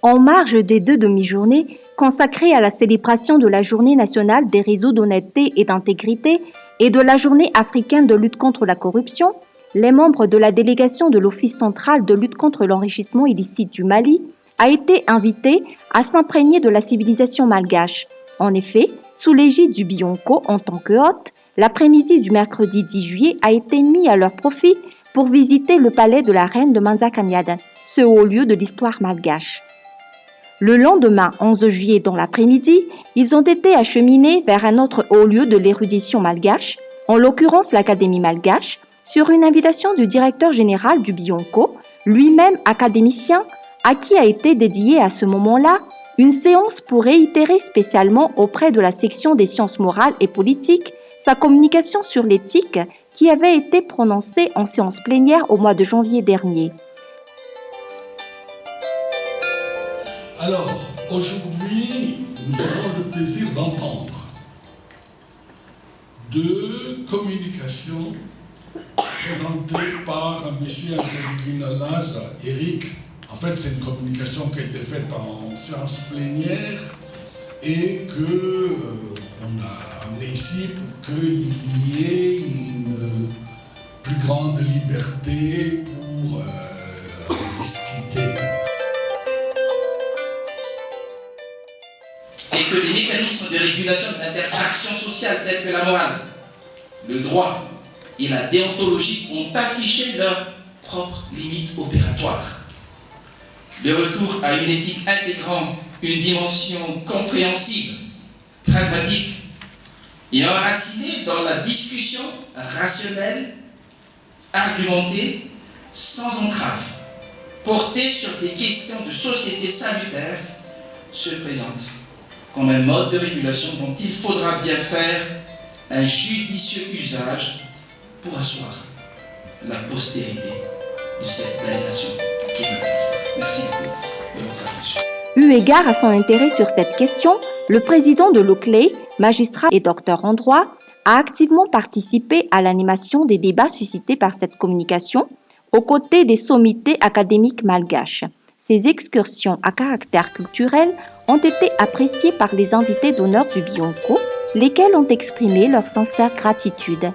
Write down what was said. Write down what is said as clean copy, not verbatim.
En marge des 2 demi-journées consacrées à la célébration de la Journée nationale des réseaux d'honnêteté et d'intégrité et de la Journée africaine de lutte contre la corruption, les membres de la délégation de l'Office central de lutte contre l'enrichissement illicite du Mali a été invités à s'imprégner de la civilisation malgache. En effet, sous l'égide du Bionco en tant que hôte, l'après-midi du mercredi 10 juillet a été mis à leur profit pour visiter le palais de la reine de Manzakamiadan, ce haut lieu de l'histoire malgache. Le lendemain, 11 juillet dans l'après-midi, ils ont été acheminés vers un autre haut lieu de l'érudition malgache, en l'occurrence l'Académie malgache, sur une invitation du directeur général du Bionco, lui-même académicien, à qui a été dédiée à ce moment-là une séance pour réitérer spécialement auprès de la section des sciences morales et politiques sa communication sur l'éthique qui avait été prononcée en séance plénière au mois de janvier dernier. Alors, aujourd'hui, nous avons le plaisir d'entendre 2 communications présentées par M. Abdelgrinalaz Eric. En fait, c'est une communication qui a été faite en séance plénière et qu'on a amenée ici pour qu'il y ait une plus grande liberté pour discuter. Et que les mécanismes de régulation d'interaction sociale tels que la morale, le droit et la déontologie ont affiché leurs propres limites opératoires. Le recours à une éthique intégrant une dimension compréhensible, pragmatique et enracinée dans la discussion rationnelle, argumentée, sans entrave, portée sur des questions de société salutaire, se présente comme un mode de régulation dont il faudra bien faire un judicieux usage pour asseoir la postérité de cette belle nation qui est malgache. Merci beaucoup de votre attention. Eu égard à son intérêt sur cette question, le président de l'OCLEI, magistrat et docteur en droit, a activement participé à l'animation des débats suscités par cette communication, aux côtés des sommités académiques malgaches. Ces excursions à caractère culturel ont été appréciées par les invités d'honneur du Bionco, lesquels ont exprimé leur sincère gratitude.